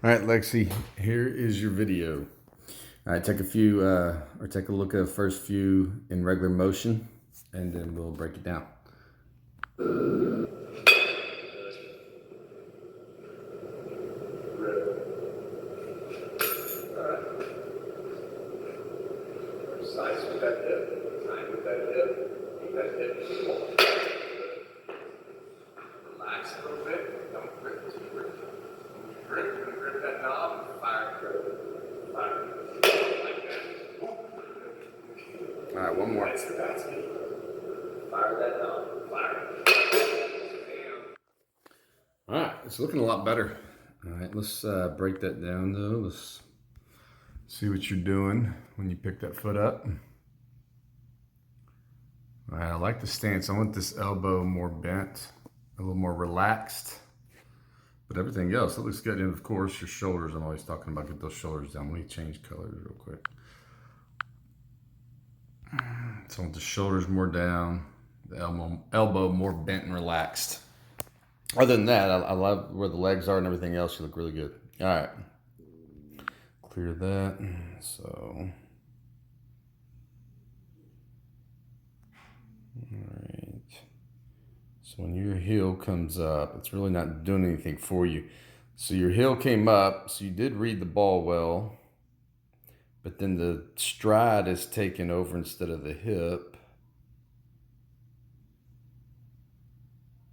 All right, Lexi, here is your video. All right, take a look at the first few in regular motion, and then we'll break it down. Size with that hip, time with that hip, keep that hip. Relax a little bit, don't grip too grip. When you grip, you're gonna grip that knob and fire grip. Fire. Like that. All right, one more. That's capacity. Fire that knob, fire. All right, it's looking a lot better. All right, let's break that down though. Let's see what you're doing when you pick that foot up. All right, I like the stance. I want this elbow more bent, a little more relaxed. But everything else, it looks good. And of course, your shoulders, I'm always talking about, get those shoulders down. Let me change colors real quick. So I want the shoulders more down, the elbow more bent and relaxed. Other than that, I love where the legs are and everything else. You look really good. All right. Clear that. So, all right. So when your heel comes up, it's really not doing anything for you. So your heel came up, so you did read the ball well, but then the stride is taken over instead of the hip.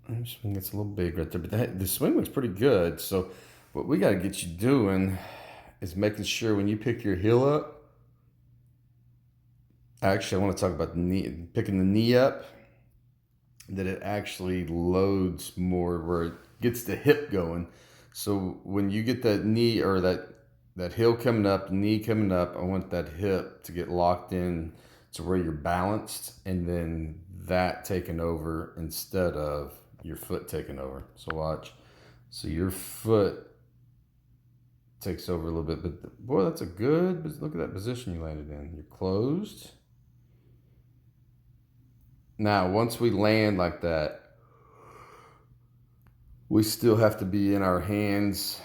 The swing gets a little big right there, but the swing looks pretty good. So what we got to get you doing is making sure when you pick your heel up, actually I want to talk about the knee, picking the knee up, that it actually loads more where it gets the hip going. So when you get that knee or that heel coming up, knee coming up, I want that hip to get locked in to where you're balanced, and then that taking over instead of your foot taking over. So watch. So your foot takes over a little bit, but boy, that's a good, look at that position you landed in. You're closed. Now, once we land like that, we still have to be in our hands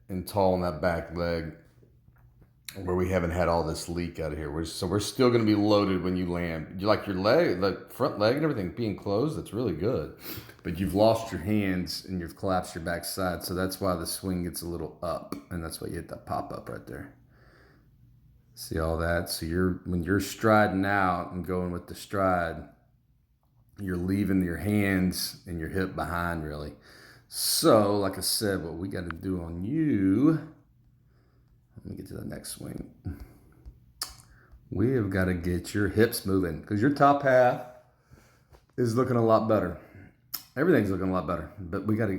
and tall on that back leg where we haven't had all this leak out of here. So we're still going to be loaded when you land. You like your leg, the front leg and everything being closed, that's really good. But you've lost your hands and you've collapsed your backside. So that's why the swing gets a little up. And that's why you hit that pop up right there. See all that? So when you're striding out and going with the stride, you're leaving your hands and your hip behind really. So like I said, what we got to do on you, let me get to the next swing. We have got to get your hips moving because your top half is looking a lot better. Everything's looking a lot better, but you got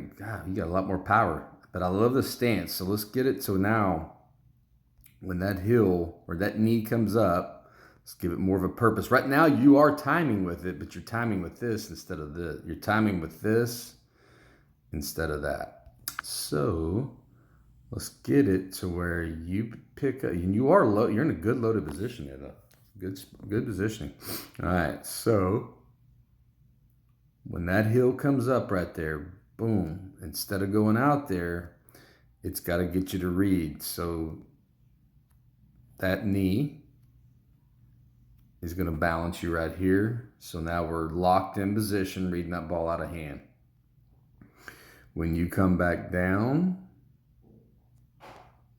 a lot more power. But I love the stance. So let's get it. So now when that heel or that knee comes up, let's give it more of a purpose. Right now you are timing with it, but you're timing with this instead of this. You're timing with this instead of that. So let's get it to where you pick up, and you're in a good loaded position there though. Good positioning. All right, so when that heel comes up right there, boom, instead of going out there, it's got to get you to read. So that knee is going to balance you right here. So now we're locked in position, reading that ball out of hand. When you come back down,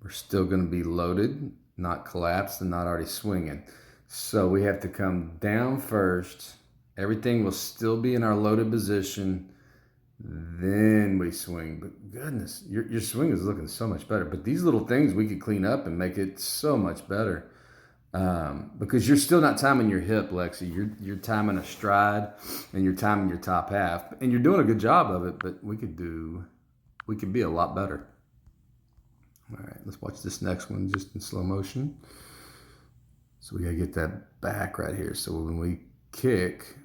we're still going to be loaded, not collapsed and not already swinging. So we have to come down first. Everything will still be in our loaded position. Then we swing. But goodness, your swing is looking so much better. But these little things we could clean up and make it so much better. Because you're still not timing your hip, Lexi. You're timing a stride and you're timing your top half. And you're doing a good job of it, but we could be a lot better. All right, let's watch this next one just in slow motion. So we gotta get that back right here. So when we kick,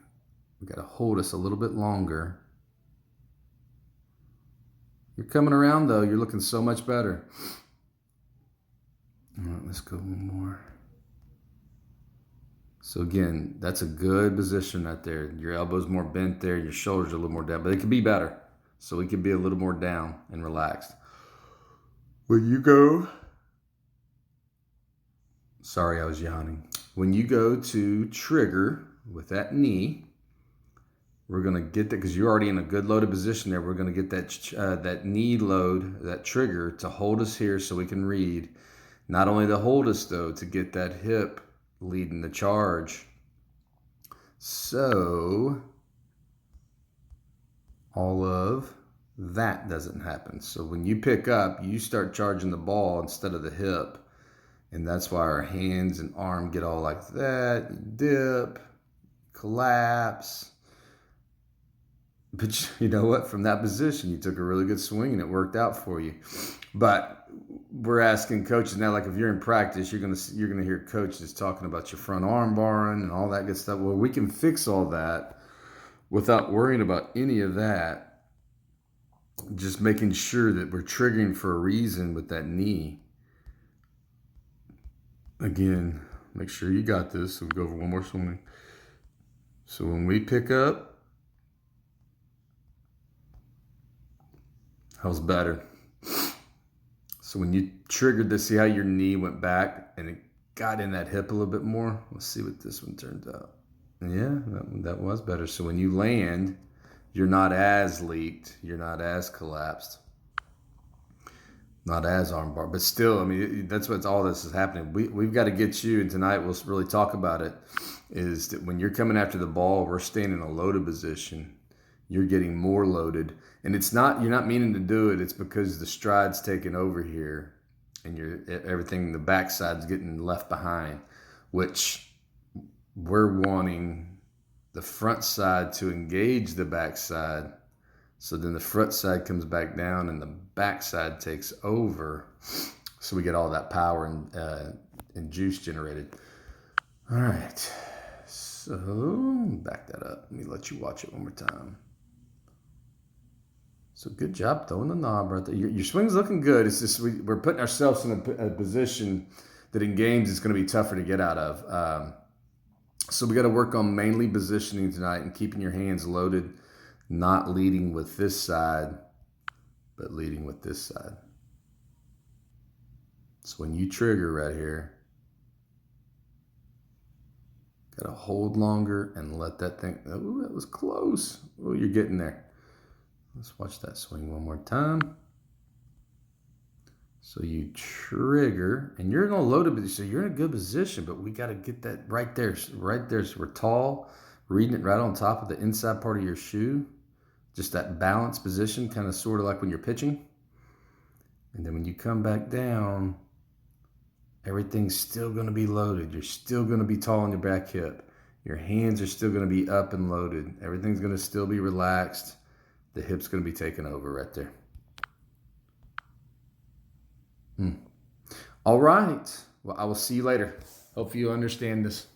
we gotta hold us a little bit longer. You're coming around though, you're looking so much better. All right, let's go one more. So again, that's a good position right there. Your elbow's more bent there, your shoulders are a little more down, but it could be better. So we could be a little more down and relaxed. When you go, sorry, I was yawning. When you go to trigger with that knee, we're going to get that because you're already in a good loaded position there. We're going to get that knee load, that trigger to hold us here so we can read. Not only to hold us though, to get that hip leading the charge. So all of that doesn't happen. So when you pick up, you start charging the ball instead of the hip. And that's why our hands and arm get all like that. You dip, collapse. But you know what? From that position, you took a really good swing and it worked out for you. But we're asking coaches now, like if you're in practice, you're gonna hear coaches talking about your front arm barring and all that good stuff. Well, we can fix all that without worrying about any of that. Just making sure that we're triggering for a reason with that knee. Again, make sure you got this. So we go over one more swing. So when we pick up, how's better? So when you triggered this, see how your knee went back and it got in that hip a little bit more? Let's see what this one turns out. Yeah, that was better. So when you land, you're not as leaked, you're not as collapsed, not as armbar, but still, I mean, that's what's all this is happening. We've got to get you, and tonight we'll really talk about it, is that when you're coming after the ball, we're staying in a loaded position. You're getting more loaded. And it's not, you're not meaning to do it. It's because the stride's taking over here and everything, the backside's getting left behind, which we're wanting the front side to engage the backside. So then the front side comes back down and the backside takes over. So we get all that power and juice generated. All right. So back that up. Let me let you watch it one more time. So good job throwing the knob right there. Your swing's looking good. It's just we're putting ourselves in a position that in games it's going to be tougher to get out of. So we got to work on mainly positioning tonight and keeping your hands loaded, not leading with this side, but leading with this side. So when you trigger right here, got to hold longer and let that thing, oh, that was close. Oh, you're getting there. Let's watch that swing one more time. So you trigger, and you're in a loaded position, so you're in a good position, but we got to get that right there, right there. So we're tall, reading it right on top of the inside part of your shoe. Just that balanced position, kind of sort of like when you're pitching. And then when you come back down, everything's still going to be loaded. You're still going to be tall on your back hip. Your hands are still going to be up and loaded. Everything's going to still be relaxed. The hip's going to be taken over right there. All right. Well, I will see you later. Hope you understand this.